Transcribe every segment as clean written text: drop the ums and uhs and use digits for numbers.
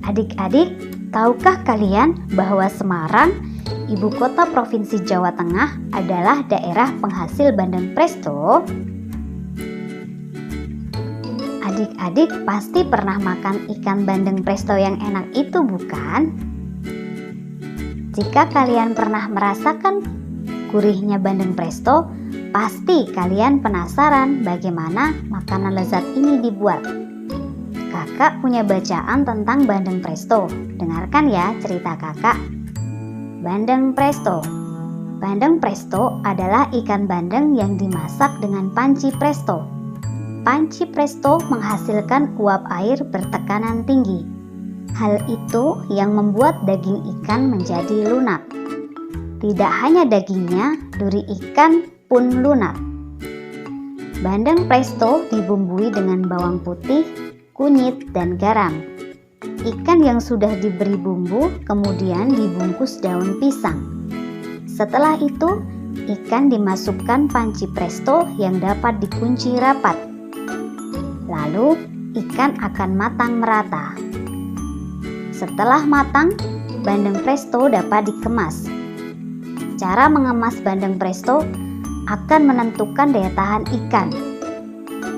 Adik-adik, tahukah kalian bahwa Semarang, ibu kota Provinsi Jawa Tengah, adalah daerah penghasil bandeng presto? Adik-adik pasti pernah makan ikan bandeng presto yang enak itu, bukan? Jika kalian pernah merasakan gurihnya bandeng presto, pasti kalian penasaran bagaimana makanan lezat ini dibuat. Kakak punya bacaan tentang bandeng presto. Dengarkan ya cerita kakak. Bandeng presto. Bandeng presto adalah ikan bandeng yang dimasak dengan panci presto. Panci presto menghasilkan uap air bertekanan tinggi. Hal itu yang membuat daging ikan menjadi lunak. Tidak hanya dagingnya, duri ikan pun lunak. Bandeng presto dibumbui dengan bawang putih, kunyit, dan garam. Ikan yang sudah diberi bumbu kemudian dibungkus daun pisang. Setelah itu, ikan dimasukkan panci presto yang dapat dikunci rapat. Lalu, ikan akan matang merata. Setelah matang, bandeng presto dapat dikemas. Cara mengemas bandeng presto akan menentukan daya tahan ikan.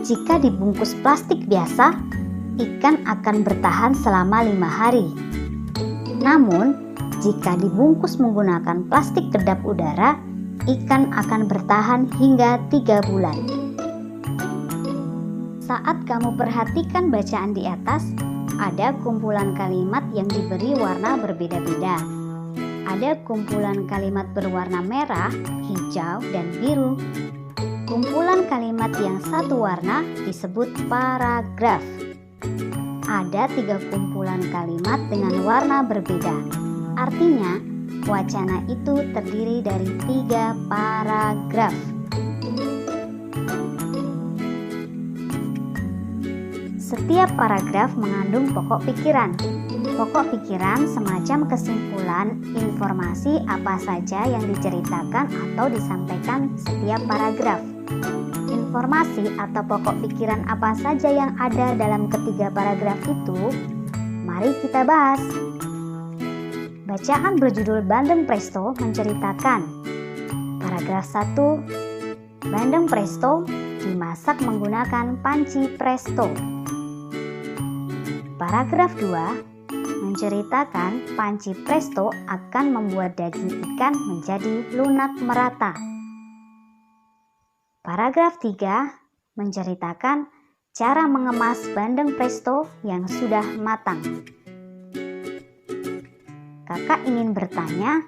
Jika dibungkus plastik biasa, ikan akan bertahan selama 5 hari. Namun, jika dibungkus menggunakan plastik kedap udara, ikan akan bertahan hingga 3 bulan. Saat kamu perhatikan bacaan di atas, ada kumpulan kalimat yang diberi warna berbeda-beda. Ada kumpulan kalimat berwarna merah, hijau, dan biru. Kumpulan kalimat yang satu warna disebut paragraf. Ada 3 kumpulan kalimat dengan warna berbeda. Artinya, wacana itu terdiri dari 3 paragraf. Setiap paragraf mengandung pokok pikiran. Pokok pikiran semacam kesimpulan informasi apa saja yang diceritakan atau disampaikan setiap paragraf. Informasi atau pokok pikiran apa saja yang ada dalam ketiga paragraf itu, mari kita bahas. Bacaan berjudul Bandeng Presto menceritakan paragraf 1, bandeng presto dimasak menggunakan panci presto. Paragraf 2 menceritakan panci presto akan membuat daging ikan menjadi lunak merata. Paragraf 3 menceritakan cara mengemas bandeng presto yang sudah matang. Kakak ingin bertanya,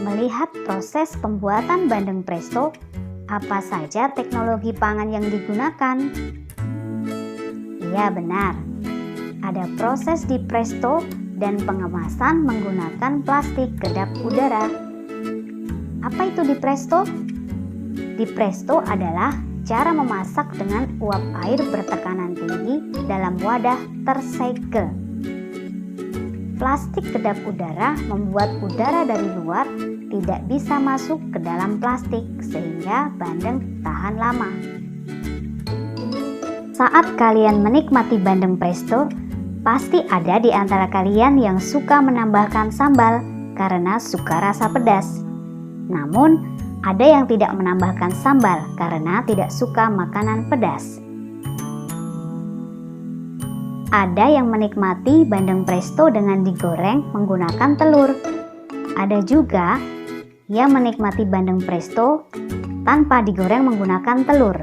melihat proses pembuatan bandeng presto, apa saja teknologi pangan yang digunakan? Iya benar, ada proses di presto dan pengemasan menggunakan plastik kedap udara. Apa itu di presto? Di presto adalah cara memasak dengan uap air bertekanan tinggi dalam wadah tersegel. Plastik kedap udara membuat udara dari luar tidak bisa masuk ke dalam plastik sehingga bandeng tahan lama. Saat kalian menikmati bandeng presto, pasti ada di antara kalian yang suka menambahkan sambal karena suka rasa pedas. Namun, ada yang tidak menambahkan sambal karena tidak suka makanan pedas. Ada yang menikmati bandeng presto dengan digoreng menggunakan telur. Ada juga yang menikmati bandeng presto tanpa digoreng menggunakan telur.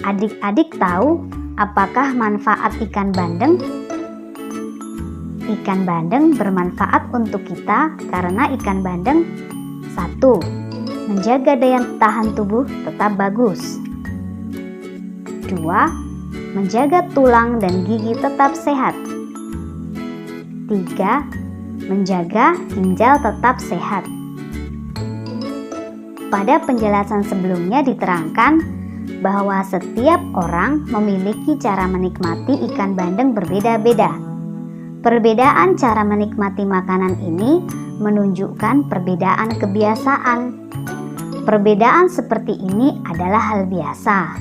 Adik-adik tahu apakah manfaat ikan bandeng? Ikan bandeng bermanfaat untuk kita karena ikan bandeng 1. Menjaga daya tahan tubuh tetap bagus. 2. Menjaga tulang dan gigi tetap sehat. 3. Menjaga ginjal tetap sehat. Pada penjelasan sebelumnya diterangkan bahwa setiap orang memiliki cara menikmati ikan bandeng berbeda-beda. Perbedaan cara menikmati makanan ini menunjukkan perbedaan kebiasaan. Perbedaan seperti ini adalah hal biasa.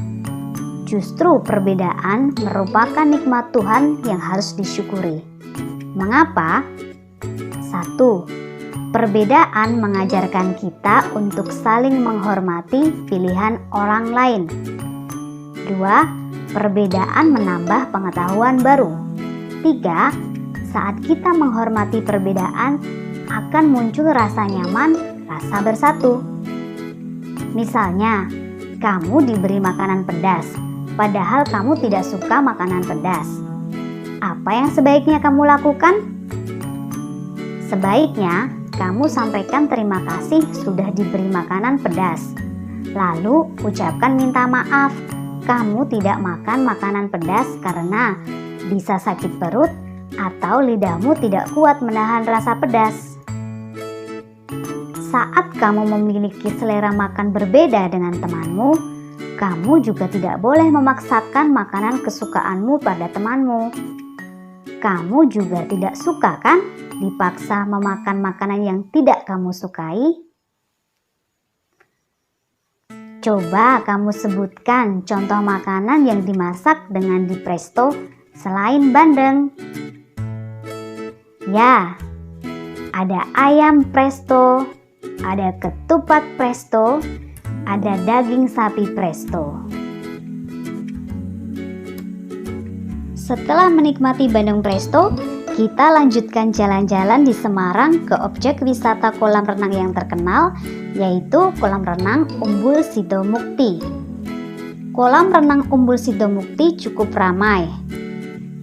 Justru perbedaan merupakan nikmat Tuhan yang harus disyukuri. Mengapa? 1. Perbedaan mengajarkan kita untuk saling menghormati pilihan orang lain. 2. Perbedaan menambah pengetahuan baru. 3. Saat kita menghormati perbedaan, akan muncul rasa nyaman, rasa bersatu. Misalnya, kamu diberi makanan pedas, padahal kamu tidak suka makanan pedas. Apa yang sebaiknya kamu lakukan? Sebaiknya kamu sampaikan terima kasih sudah diberi makanan pedas. Lalu ucapkan minta maaf, kamu tidak makan makanan pedas karena bisa sakit perut atau lidahmu tidak kuat menahan rasa pedas. Saat kamu memiliki selera makan berbeda dengan temanmu, kamu juga tidak boleh memaksakan makanan kesukaanmu pada temanmu. Kamu juga tidak suka kan dipaksa memakan makanan yang tidak kamu sukai? Coba kamu sebutkan contoh makanan yang dimasak dengan di presto selain bandeng. Ya, ada ayam presto, ada ketupat presto, ada daging sapi presto. Setelah menikmati bandeng presto, kita lanjutkan jalan-jalan di Semarang ke objek wisata kolam renang yang terkenal, yaitu kolam renang Umbul Sidomukti. Kolam renang Umbul Sidomukti cukup ramai.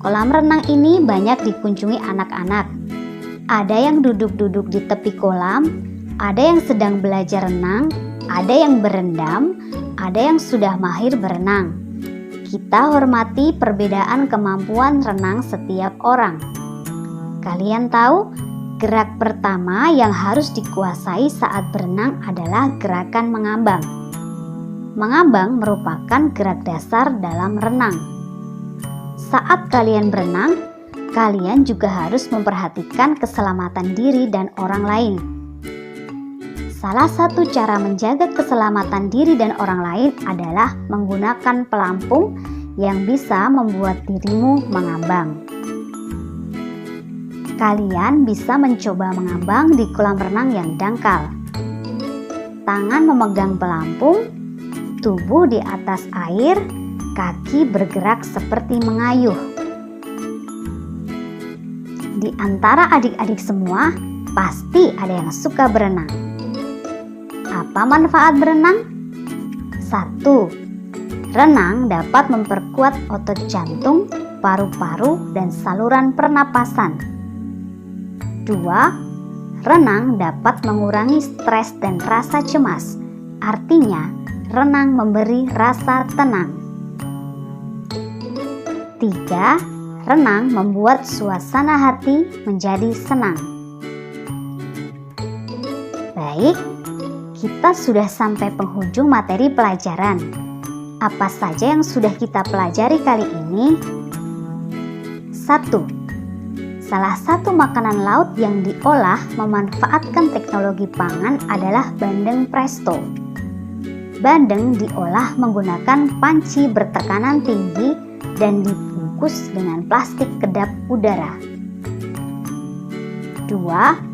Kolam renang ini banyak dikunjungi anak-anak. Ada yang duduk-duduk di tepi kolam, ada yang sedang belajar renang, ada yang berendam, ada yang sudah mahir berenang. Kita hormati perbedaan kemampuan renang setiap orang. Kalian tahu, gerak pertama yang harus dikuasai saat berenang adalah gerakan mengambang. Mengambang merupakan gerak dasar dalam renang. Saat kalian berenang, kalian juga harus memperhatikan keselamatan diri dan orang lain. Salah satu cara menjaga keselamatan diri dan orang lain adalah menggunakan pelampung yang bisa membuat dirimu mengambang. Kalian bisa mencoba mengambang di kolam renang yang dangkal. Tangan memegang pelampung, tubuh di atas air, kaki bergerak seperti mengayuh. Di antara adik-adik semua, pasti ada yang suka berenang. Apa manfaat berenang? 1. Renang dapat memperkuat otot jantung, paru-paru, dan saluran pernapasan. 2. Renang dapat mengurangi stres dan rasa cemas. Artinya, renang memberi rasa tenang. 3. Renang membuat suasana hati menjadi senang. Baik, kita sudah sampai penghujung materi pelajaran. Apa saja yang sudah kita pelajari kali ini? 1. Salah satu makanan laut yang diolah memanfaatkan teknologi pangan adalah bandeng presto. Bandeng diolah menggunakan panci bertekanan tinggi dan dibungkus dengan plastik kedap udara. 2.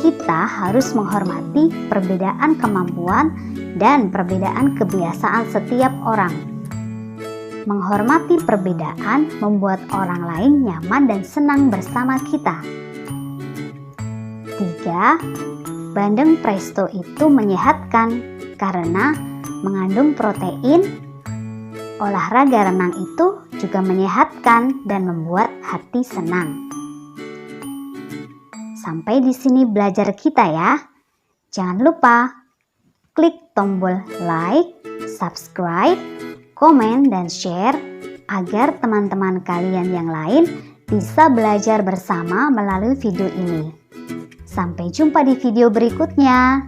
Kita harus menghormati perbedaan kemampuan dan perbedaan kebiasaan setiap orang. Menghormati perbedaan membuat orang lain nyaman dan senang bersama kita. 3. Bandeng presto itu menyehatkan karena mengandung protein. Olahraga renang itu juga menyehatkan dan membuat hati senang. Sampai di sini belajar kita ya. Jangan lupa klik tombol like, subscribe, komen, dan share agar teman-teman kalian yang lain bisa belajar bersama melalui video ini. Sampai jumpa di video berikutnya.